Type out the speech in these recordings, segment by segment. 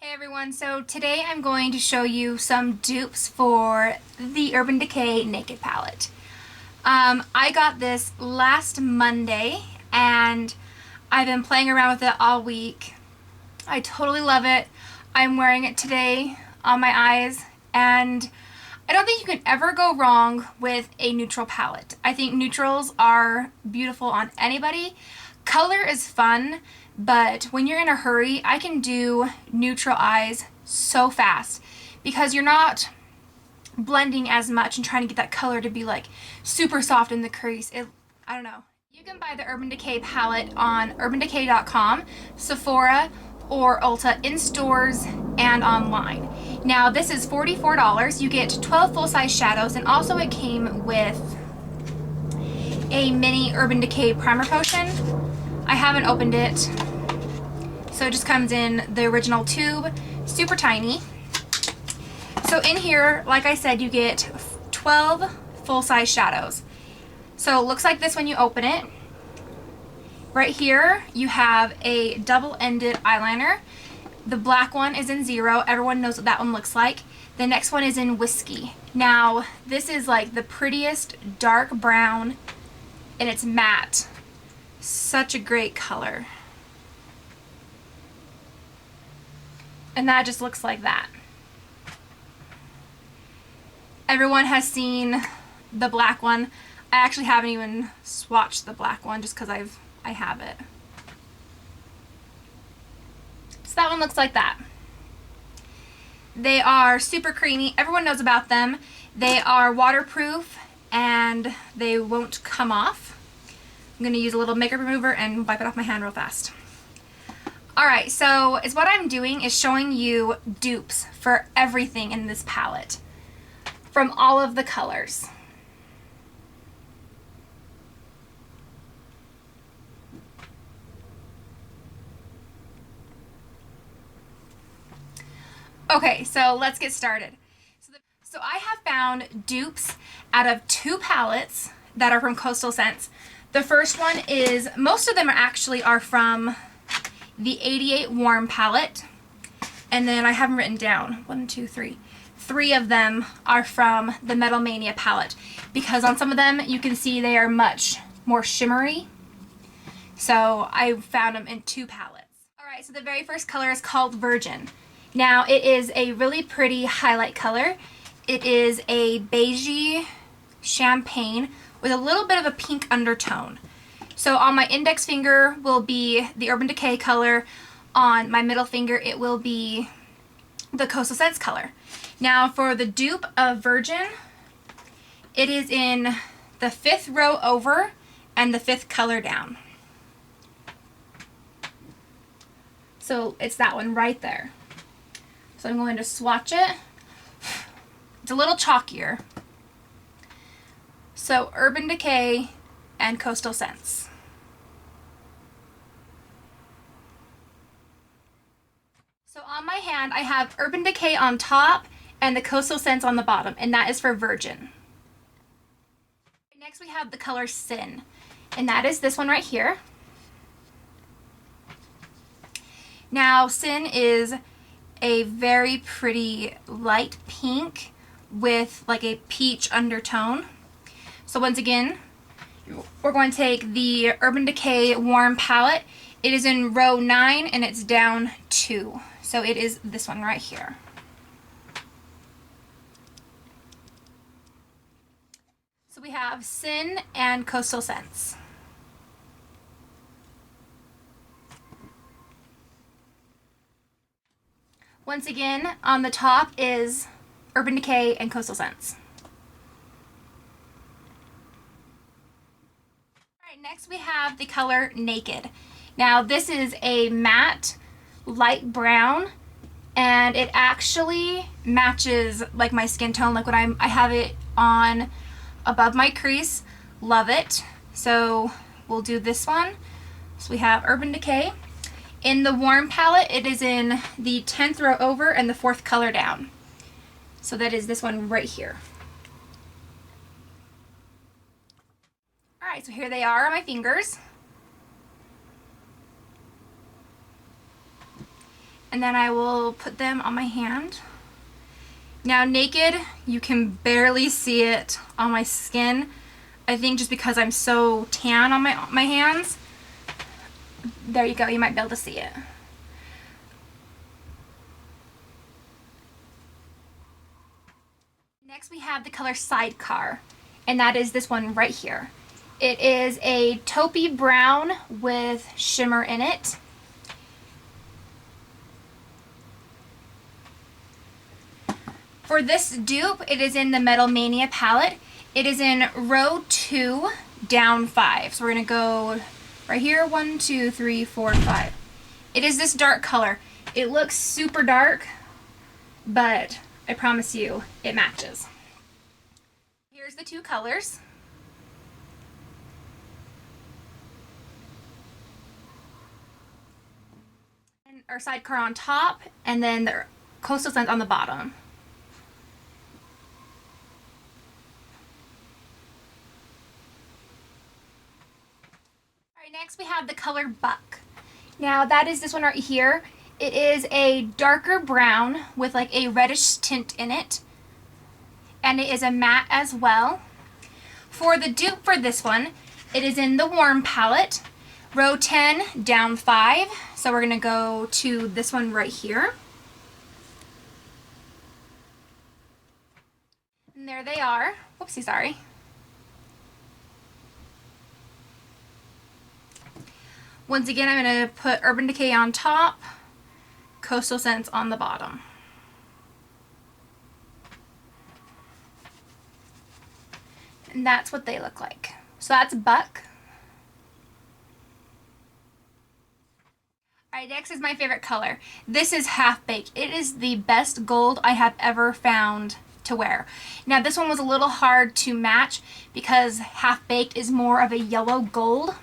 Hey everyone, so today I'm going to show you some dupes for the Urban Decay Naked Palette. I got this last Monday and I've been playing around with it all week. I totally love it. I'm wearing it today on my eyes and I don't think you can ever go wrong with a neutral palette. I think neutrals are beautiful on anybody. Color is fun, but when you're in a hurry, I can do neutral eyes so fast because you're not blending as much and trying to get that color to be like super soft in the crease. I don't know. You can buy the Urban Decay palette on urbandecay.com, Sephora, or Ulta in stores and online. Now this is $44. You get 12 full-size shadows, and also it came with a mini Urban Decay primer potion. I haven't opened it, so it just comes in the original tube, super tiny. So in here, like I said, you get 12 full-size shadows. So it looks like this when you open it. Right here, you have a double-ended eyeliner. The black one is in 0. Everyone knows what that one looks like. The next one is in Whiskey. Now, this is like the prettiest dark brown, and it's matte. Such a great color. And that just looks like that. Everyone has seen the black one. I actually haven't even swatched the black one just because I have it. So that one looks like that. They are super creamy. Everyone knows about them. They are waterproof and they won't come off. I'm going to use a little makeup remover and wipe it off my hand real fast. Alright, so what I'm doing is showing you dupes for everything in this palette from all of the colors. Okay, so let's get started. So I have found dupes out of 2 palettes that are from Coastal Scents. The first one is, most of them are from the 88 Warm palette, and then I have them written down, 1, 2, 3. 3 of them are from the Metal Mania palette, because on some of them you can see they are much more shimmery. So I found them in 2 palettes. Alright, so the very first color is called Virgin. Now it is a really pretty highlight color. It is a beigey champagne with a little bit of a pink undertone. So on my index finger will be the Urban Decay color. On my middle finger it will be the Coastal Scents color. Now for the dupe of Virgin, it is in the 5th row over and the 5th color down. So it's that one right there. So I'm going to swatch it. It's a little chalkier. So Urban Decay and Coastal Scents. So on my hand I have Urban Decay on top and the Coastal Scents on the bottom, and that is for Virgin. Next we have the color Sin, and that is this one right here. Now Sin is a very pretty light pink with like a peach undertone. So once again, we're going to take the Urban Decay Warm palette. It is in row 9 and it's down 2. So it is this one right here. So we have Sin and Coastal Scents. Once again, on the top is Urban Decay and Coastal Scents. Alright, next we have the color Naked. Now this is a matte light brown, and it actually matches like my skin tone. Like when I have it on above my crease. Love it. So we'll do this one. So we have Urban Decay. In the Warm palette, it is in the 10th row over and the 4th color down. So that is this one right here. Alright, so here they are on my fingers. and then I will put them on my hand. Now naked, you can barely see it on my skin. I think just because I'm so tan on my hands. There you go, you might be able to see it. Next we have the color Sidecar, and that is this one right here. It is a taupey brown with shimmer in it. For this dupe, it is in the Metal Mania palette. It is in row 2, down 5. So we're going to go right here, 1, 2, 3, 4, 5. It is this dark color. It looks super dark, but I promise you, it matches. Here's the two colors. And our Sidecar on top, and then the Coastal Scents on the bottom. Next we have the color Buck. Now that is this one right here. It is a darker brown with like a reddish tint in it. And it is a matte as well. For the dupe for this one, it is in the Warm palette. Row 10, down 5. So we're going to go to this one right here. And there they are. Whoopsie, sorry. Once again, I'm going to put Urban Decay on top, Coastal Scents on the bottom. And that's what they look like. So that's Buck. Alright, next is my favorite color. This is Half Baked. It is the best gold I have ever found to wear. Now this one was a little hard to match because Half Baked is more of a yellow gold.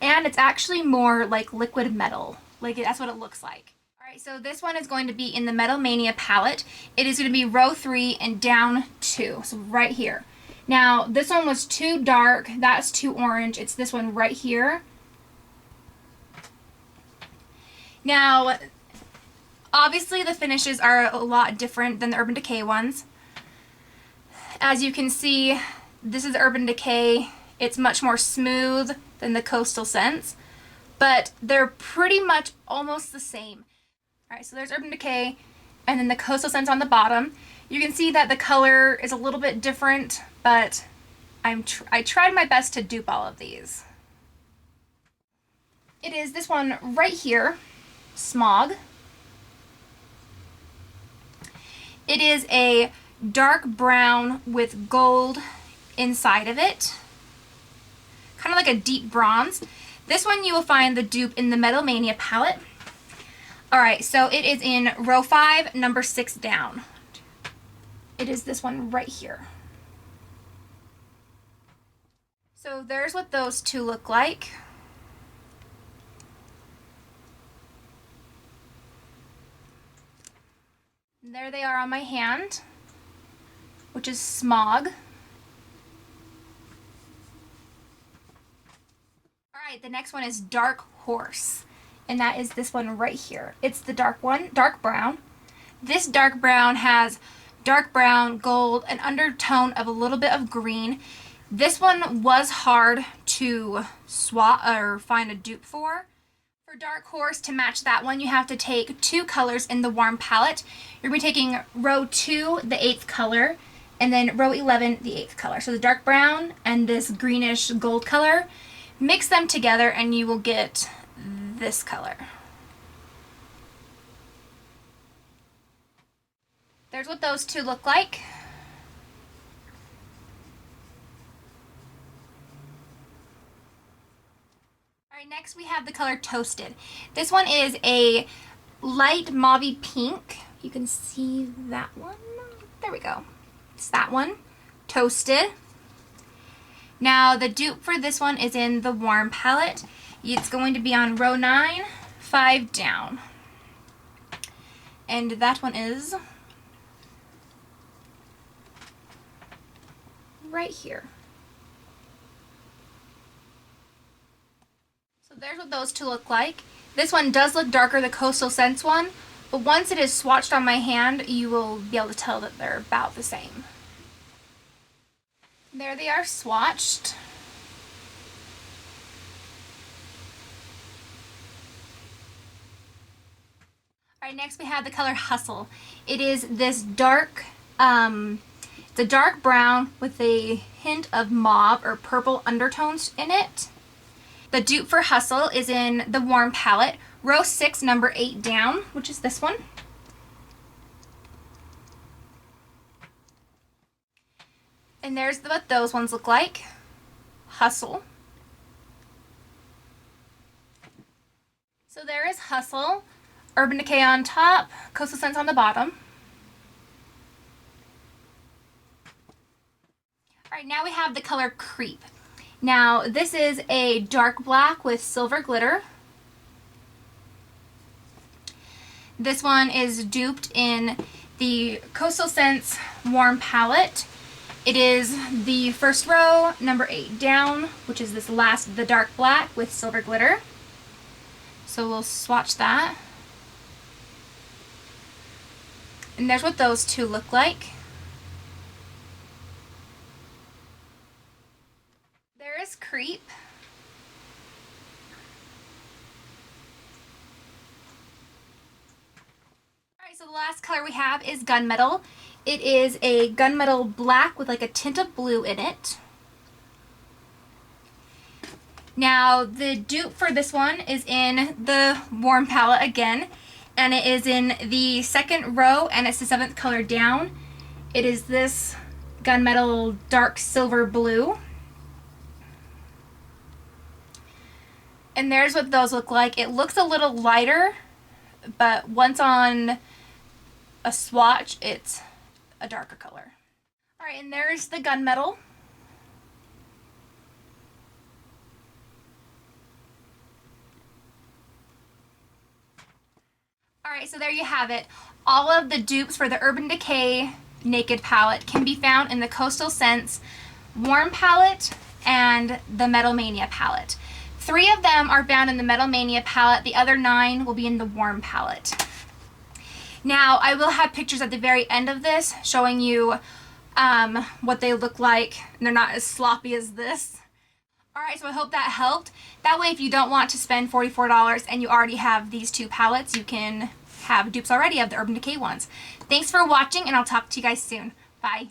And it's actually more like liquid metal. Like that's what it looks like. Alright, so this one is going to be in the Metal Mania palette. It is going to be row 3 and down 2. So right here. Now this one was too dark. That's too orange. It's this one right here. Now, obviously the finishes are a lot different than the Urban Decay ones. As you can see, this is Urban Decay. It's much more smooth than the Coastal Scents, but they're pretty much almost the same. Alright, so there's Urban Decay, and then the Coastal Scents on the bottom. You can see that the color is a little bit different, but I tried my best to dupe all of these. It is this one right here, Smog. It is a dark brown with gold inside of it. Kind of like a deep bronze. This one you will find the dupe in the Metal Mania palette. Alright, so it is in row 5, number 6 down. It is this one right here. So there's what those two look like. And there they are on my hand, which is Smog. Alright, the next one is Darkhorse, and that is this one right here. It's the dark one, dark brown. This dark brown has dark brown, gold, an undertone of a little bit of green. This one was hard to swap or find a dupe for. For Darkhorse, to match that one, you have to take 2 colors in the Warm palette. You're going to be taking row 2, the 8th color, and then row 11, the 8th color. So the dark brown and this greenish gold color. Mix them together and you will get this color. There's what those two look like. Alright, next we have the color Toasted. This one is a light mauve pink. You can see that one. There we go. It's that one. Toasted. Now the dupe for this one is in the Warm palette. It's going to be on row 9, 5 down. And that one is right here. So there's what those two look like. This one does look darker, the Coastal Scents one, but once it is swatched on my hand, you will be able to tell that they're about the same. There they are swatched. Alright, next we have the color Hustle. It is this dark, it's a dark brown with a hint of mauve or purple undertones in it. The dupe for Hustle is in the Warm Palette, row 6, number 8 down, which is this one. And there's what those ones look like. Hustle. So there is Hustle. Urban Decay on top, Coastal Scents on the bottom. Alright, now we have the color Creep. Now, this is a dark black with silver glitter. This one is duped in the Coastal Scents Warm Palette. It is the first row, number 8 down, which is this last, the dark black with silver glitter. So we'll swatch that. And there's what those two look like. There is Creep. Alright, so the last color we have is Gunmetal. It is a gunmetal black with like a tint of blue in it. Now, the dupe for this one is in the Warm Palette again, and it is in the second row, and it's the 7th color down. It is this gunmetal dark silver blue. And there's what those look like. It looks a little lighter, but once on a swatch, it's a darker color. Alright, and there's the Gunmetal. Alright, so there you have it. All of the dupes for the Urban Decay Naked Palette can be found in the Coastal Scents Warm Palette and the Metal Mania Palette. 3 of them are found in the Metal Mania Palette. The other 9 will be in the Warm Palette. Now, I will have pictures at the very end of this showing you what they look like, and they're not as sloppy as this. Alright, so I hope that helped. That way, if you don't want to spend $44 and you already have these 2 palettes, you can have dupes already of the Urban Decay ones. Thanks for watching, and I'll talk to you guys soon. Bye.